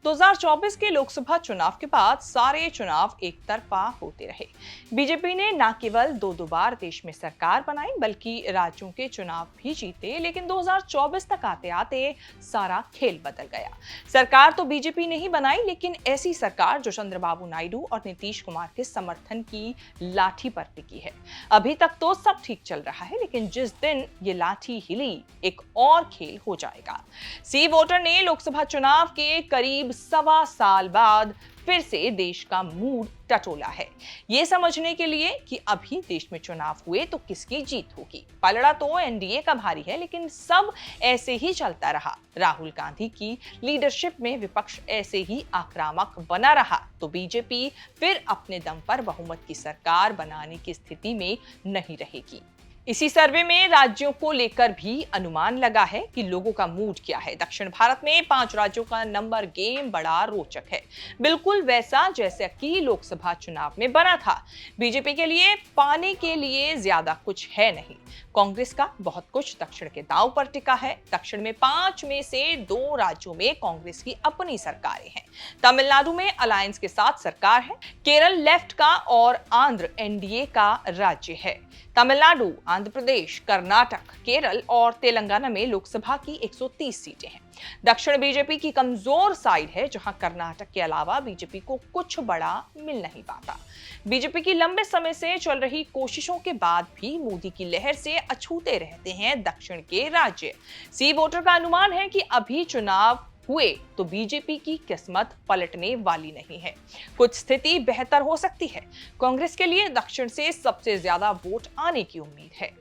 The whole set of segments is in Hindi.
2024 के लोकसभा चुनाव के बाद सारे चुनाव एक तरफा होते रहे। बीजेपी ने न केवल दो बार देश में सरकार बनाई बल्कि राज्यों के चुनाव भी जीते, लेकिन 2024 तक आते आते सारा खेल बदल गया। सरकार तो बीजेपी ने ही बनाई, लेकिन ऐसी सरकार जो चंद्रबाबू नायडू और नीतीश कुमार के समर्थन की लाठी पर टिकी है। अभी तक तो सब ठीक चल रहा है, लेकिन जिस दिन ये लाठी हिली एक और खेल हो जाएगा। सी वोटर ने लोकसभा चुनाव के करीब सवा साल बाद फिर से देश का मूड टटोला है, ये समझने के लिए कि अभी देश में चुनाव हुए तो किसकी जीत होगी। पलड़ा तो एनडीए का भारी है, लेकिन सब ऐसे ही चलता रहा। राहुल गांधी की लीडरशिप में विपक्ष ऐसे ही आक्रामक बना रहा तो बीजेपी फिर अपने दम पर बहुमत की सरकार बनाने की स्थिति में नहीं रहेगी। इसी सर्वे में राज्यों को लेकर भी अनुमान लगा है कि लोगों का मूड क्या है। दक्षिण भारत में 5 राज्यों का नंबर गेम बड़ा रोचक है, बिल्कुल वैसा जैसा कि लोकसभा चुनाव में बना था। बीजेपी के लिए पाने के लिए ज्यादा कुछ है नहीं। कांग्रेस का बहुत कुछ दक्षिण के दांव पर टिका है। दक्षिण में 5 में से 2 राज्यों में कांग्रेस की अपनी सरकारें हैं। तमिलनाडु में अलायंस के साथ सरकार है। केरल लेफ्ट का और आंध्र एनडीए का राज्य है। तमिलनाडु, आंध्र प्रदेश, कर्नाटक, केरल और तेलंगाना में लोकसभा की 130 सीटें हैं। दक्षिण बीजेपी की कमजोर साइड है, जहां कर्नाटक के अलावा बीजेपी को कुछ बड़ा मिल नहीं पाता। बीजेपी की लंबे समय से चल रही कोशिशों के बाद भी मोदी की लहर से अछूते रहते हैं दक्षिण के राज्य। सी वोटर का अनुमान है कि अभी चुनाव हुए तो बीजेपी की किस्मत पलटने वाली नहीं है। कुछ स्थिति बेहतर हो सकती है। कांग्रेस के लिए दक्षिण से सबसे ज्यादा वोट आने की उम्मीद है।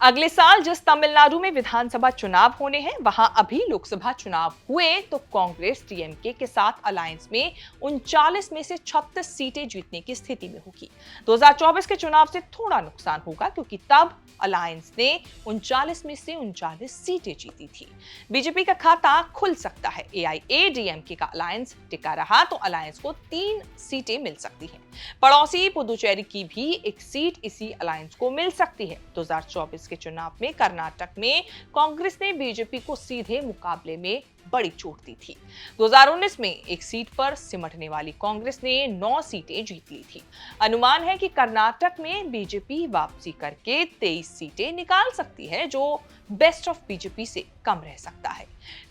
अगले साल जिस तमिलनाडु में विधानसभा चुनाव होने हैं, वहां अभी लोकसभा चुनाव हुए तो कांग्रेस टीएमके के साथ अलायंस में 39 में से 36 सीटें जीतने की स्थिति में होगी। 2024 के चुनाव से थोड़ा नुकसान होगा, क्योंकि तब अलायंस ने 39 में से 39 सीटें जीती थी। बीजेपी का खाता खुल सकता है। एआईएडीएमके का अलायंस टिका रहा तो अलायंस को 3 सीटें मिल सकती हैं। पड़ोसी पुदुचेरी की भी एक सीट इसी अलायंस को मिल सकती है। 2024 के चुनाव में कर्नाटक में कांग्रेस ने बीजेपी को सीधे मुकाबले में बड़ी चोट दी थी। 2019 में एक सीट पर सिमटने वाली कांग्रेस ने 9 सीटें जीत ली थी। अनुमान है कि कर्नाटक में बीजेपी वापसी करके 23 सीटें निकाल सकती है, जो बेस्ट ऑफ बीजेपी से कम रह सकता है।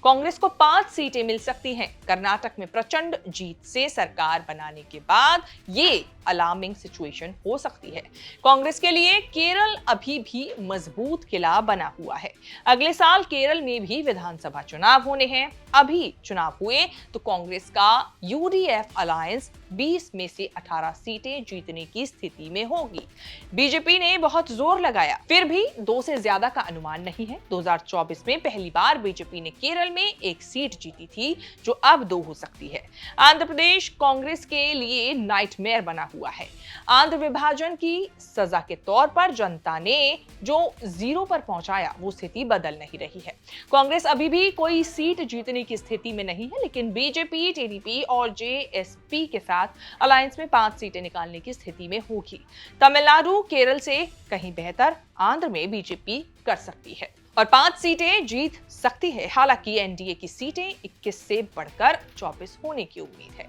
कांग्रेस को 5 सीटें मिल सकती हैं। कर्नाटक में प्रचंड जीत से सरकार बनाने के बाद ये अलार्मिंग सिचुएशन हो सकती है। कांग्रेस के लिए केरल अभी भी मजबूत किला बना हुआ है। अगले साल केरल में भी विधानसभा चुनाव होने हैं। अभी चुनाव हुए तो कांग्रेस का यूडीएफ अलायंस 20 में से 18 सीटें जीतने की स्थिति में होगी। बीजेपी ने बहुत जोर लगाया, फिर भी 2 से ज्यादा का अनुमान नहीं है। 2024 में पहली बार बीजेपी ने केरल में 1 सीट जीती थी, जो अब 2 हो सकती है। आंध्र प्रदेश कांग्रेस के लिए नाइटमेयर बना हुआ है। आंध्र विभाजन की सजा के तौर पर जनता ने जो 0 पर पहुंचाया, वो स्थिति बदल नहीं रही है। कांग्रेस अभी भी कोई सीट जीतने की स्थिति में नहीं है, लेकिन बीजेपी, टीडीपी और जेएसपी के साथ अलायंस में 5 सीटें निकालने की स्थिति में होगी। तमिलनाडु, केरल से कहीं बेहतर आंध्र में बीजेपी कर सकती है और 5 सीटें जीत सकती है। हालांकि एनडीए की सीटें 21 से बढ़कर 24 होने की उम्मीद है।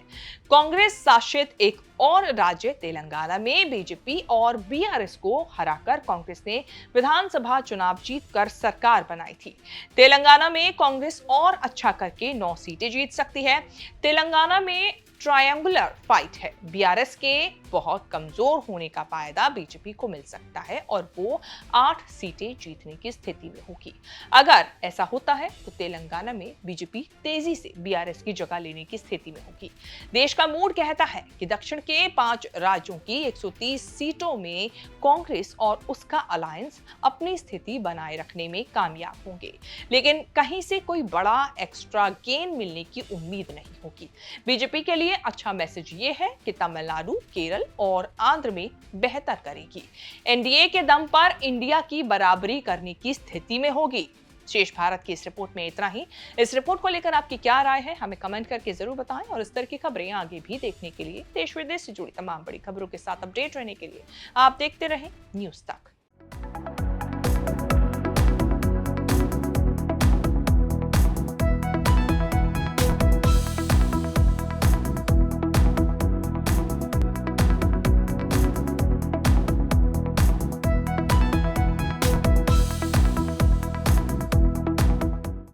कांग्रेस शासित एक और राज्य तेलंगाना में बीजेपी और बीआरएस को हराकर कांग्रेस ने विधानसभा चुनाव जीतकर सरकार बनाई थी। तेलंगाना में कांग्रेस और अच्छा करके 9 सीटें जीत सकती है। तेलंगाना में ट्रायंगुलर फाइट है। बीआरएस के बहुत कमजोर होने का फायदा बीजेपी को मिल सकता है और वो 8 सीटें जीतने की स्थिति में होगी। अगर ऐसा होता है तो तेलंगाना में बीजेपी तेजी से बीआरएस की जगह लेने की स्थिति में होगी। देश का मूड कहता है कि दक्षिण के 5 राज्यों की 130 सीटों में कांग्रेस और उसका अलायंस अपनी स्थिति बनाए रखने में कामयाब होंगे, लेकिन कहीं से कोई बड़ा एक्स्ट्रा गेन मिलने की उम्मीद नहीं होगी। बीजेपी के लिए अच्छा मैसेज ये है कि तमिलनाडु, केरल और आंध्र में बेहतर करेगी। एनडीए के दम पर इंडिया की बराबरी करने की स्थिति में होगी। शेष भारत की इस रिपोर्ट में इतना ही। इस रिपोर्ट को लेकर आपकी क्या राय है, हमें कमेंट करके जरूर बताएं और इस तरह की खबरें आगे भी देखने के लिए, देश विदेश से जुड़ी तमाम बड़ी खबरों के साथ अपडेट रहने के लिए आप देखते रहें न्यूज़ तक।